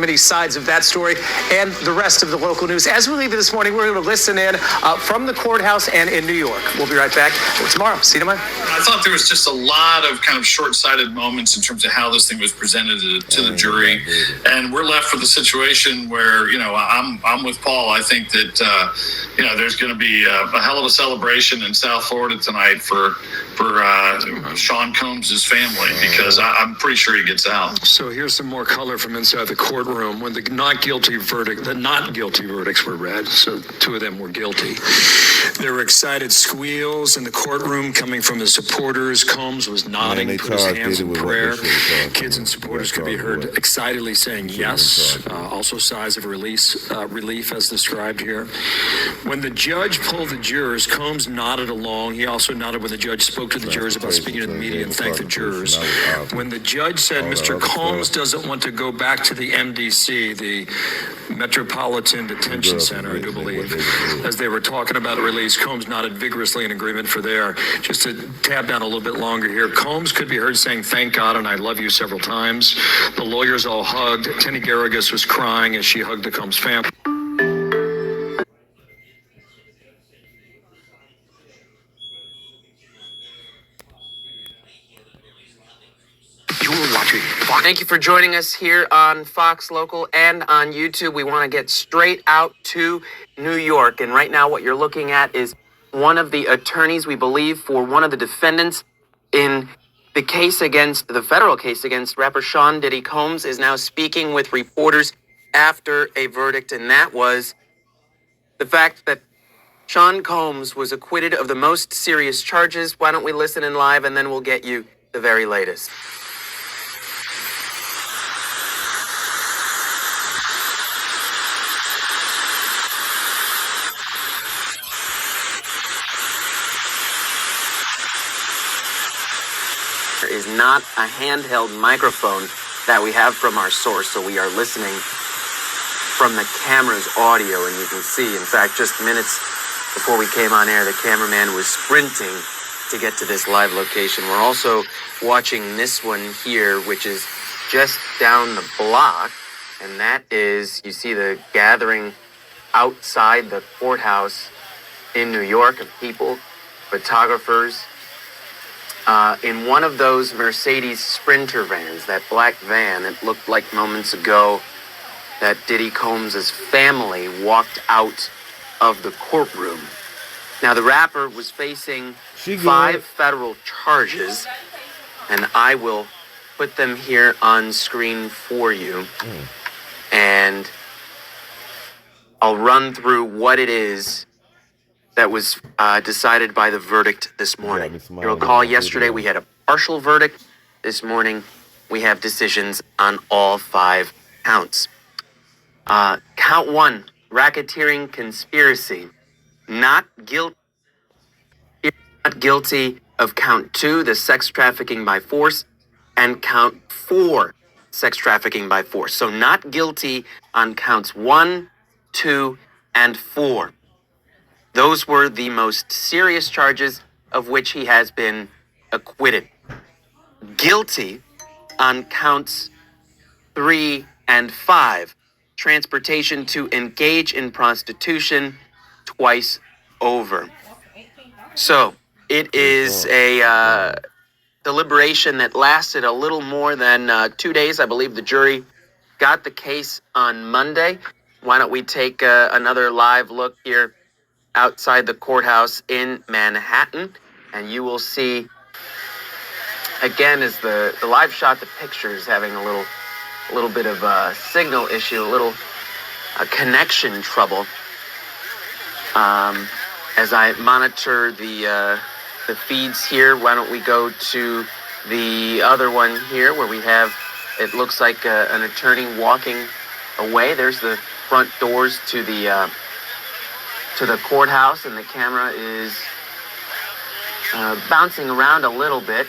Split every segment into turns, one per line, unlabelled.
many sides of that story and the rest of the local news. As we leave this morning, we're going to listen in from the courthouse and in New York. We'll be right back tomorrow. See you tomorrow.
I thought there was just a lot of kind of short-sighted moments in terms of how this thing was presented to the jury, and we're left with a situation where, you know, I'm with Paul. I think that you know, there's going to be a hell of a celebration in South Florida tonight for Sean Combs' family, because I'm pretty sure he gets out.
So here's some more color from inside the courtroom when the not guilty verdicts were read. So two of them were guilty. There were excited squeals in the courtroom coming from the supporters. Combs was nodding, put his hands in prayer. Kids and supporters could be heard excitedly saying yes. Also sighs of relief as described here. When the judge pulled the jurors, Combs nodded along. He also nodded when the judge spoke to the jurors about speaking to the media and thanked the jurors. When the judge said Mr. Combs doesn't want to go back to the MDC, the Metropolitan Detention Center, I do believe, as they were talking about a release, Combs nodded vigorously in agreement for there. Just to tab down a little bit longer here, Combs could be heard saying thank God and I love you several times. The lawyers all hugged. Tenny Garrigus was crying as she hugged the Combs family.
Thank you for joining us here on Fox Local and on YouTube. We want to get straight out to New York. And right now what you're looking at is one of the attorneys, we believe, for one of the defendants in the case against, the federal case against rapper Sean Diddy Combs, is now speaking with reporters after a verdict. And that was the fact that Sean Combs was acquitted of the most serious charges. Why don't we listen in live and then we'll get you the very latest. Is not a handheld microphone that we have from our source, so we are listening from the camera's audio, and you can see, in fact, just minutes before we came on air, the cameraman was sprinting to get to this live location. We're also watching this one here, which is just down the block, and that is, you see the gathering outside the courthouse in New York of people, photographers, in one of those Mercedes Sprinter vans, that black van. It looked like moments ago that Diddy Combs' family walked out of the courtroom. Now, the rapper was facing 5 federal charges, and I will put them here on screen for you. And I'll run through what it is that was decided by the verdict this morning. You'll recall yesterday we had a partial verdict. This morning we have decisions on all 5 counts. Count 1, racketeering conspiracy. Not guilty of count 2, the sex trafficking by force, and count 4, sex trafficking by force. So not guilty on counts 1, 2, and 4. Those were the most serious charges of which he has been acquitted. Guilty on counts 3 and 5, transportation to engage in prostitution twice over. So it is a deliberation that lasted a little more than 2 days. I believe the jury got the case on Monday. Why don't we take another live look here outside the courthouse in Manhattan, and you will see, again, as the live shot, the picture is having a little bit of a signal issue, a little connection trouble. As I monitor the feeds here, why don't we go to the other one here where we have, it looks like an attorney walking away. There's the front doors to the courthouse, and the camera is bouncing around a little bit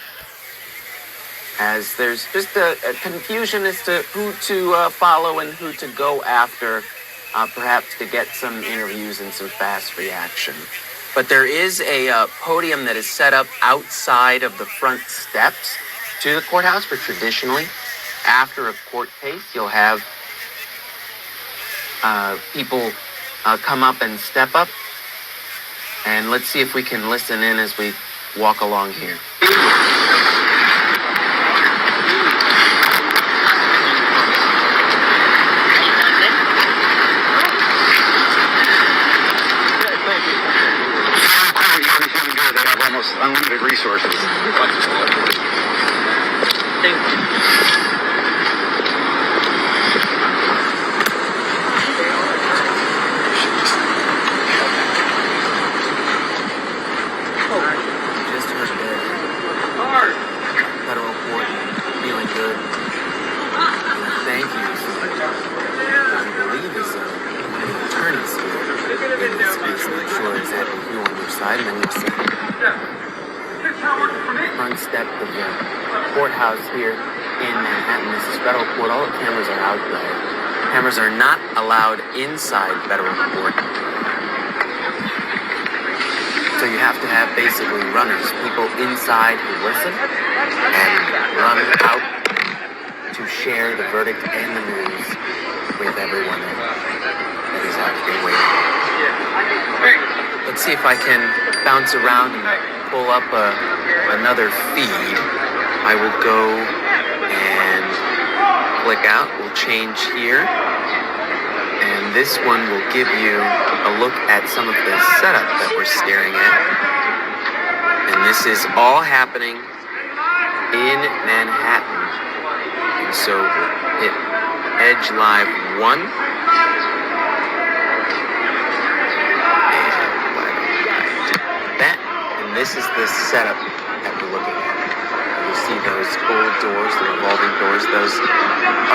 as there's just a confusion as to who to follow and who to go after, perhaps to get some interviews and some fast reaction. But there is a podium that is set up outside of the front steps to the courthouse, for traditionally, after a court case, you'll have people come up and step up. And let's see if we can listen in as we walk along here.
They have almost unlimited resources.
Just heard the federal court feeling good. Thank you. I believe is one of the attorneys here in this case. I'm not sure exactly who on your side. And then you'll see the front step of the courthouse here in Manhattan. This is federal court. All the cameras are out there. Cameras are not allowed inside federal court. So you have to have basically runners, people inside who listen and run out to share the verdict and the news with everyone that is out there waiting. Let's see if I can bounce around and pull up another feed. I will go and click out. We'll change here. And this one will give you a look at some of the setup that we're staring at. And this is all happening in Manhattan. And so we'll hit Edge Live 1. And that. And this is the setup that we're looking at. You see those old doors, the revolving doors. Those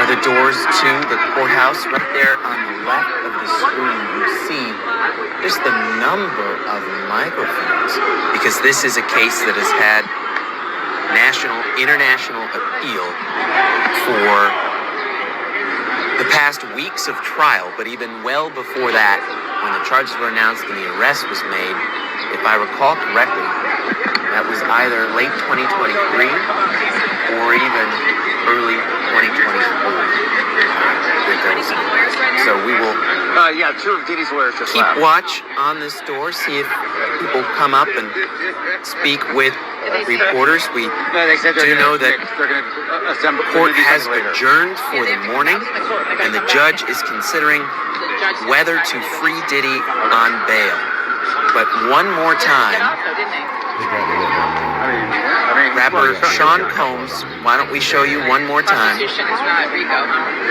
are the doors to the courthouse. Right there on the left of the screen, you see just the number of microphones, because this is a case that has had national, international appeal for the past weeks of trial, but even well before that, when the charges were announced and the arrest was made, if I recall correctly, that was either late 2023 or even early 2024. So we will
Yeah, two of Diddy's lawyers just
keep
left.
watch on this door, see if people come up and speak with reporters. We
No, they said
do know that
they're going to assemble.
court has adjourned for the morning, and the judge is considering whether to free Diddy on bail. But one more time, rapper Sean Combs, why don't we show you one more time,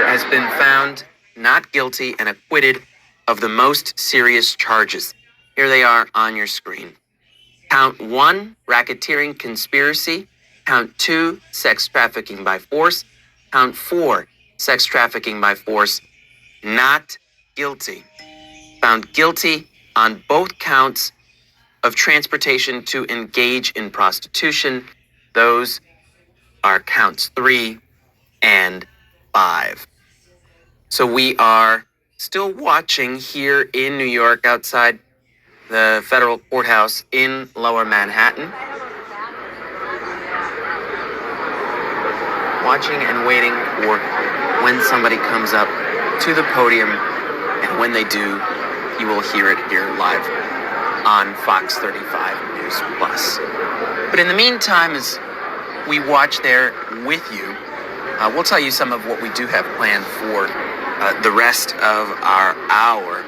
has been found not guilty and acquitted of the most serious charges. Here they are on your screen. Count 1, racketeering conspiracy. Count 2, sex trafficking by force. Count 4, sex trafficking by force. Not guilty. Found guilty on both counts of transportation to engage in prostitution. Those are counts 3 and 5. So we are still watching here in New York outside the federal courthouse in Lower Manhattan. Watching and waiting for when somebody comes up to the podium, and when they do, you will hear it here live on Fox 35 News Plus. But in the meantime, as we watch there with you, we'll tell you some of what we do have planned for the rest of our hour.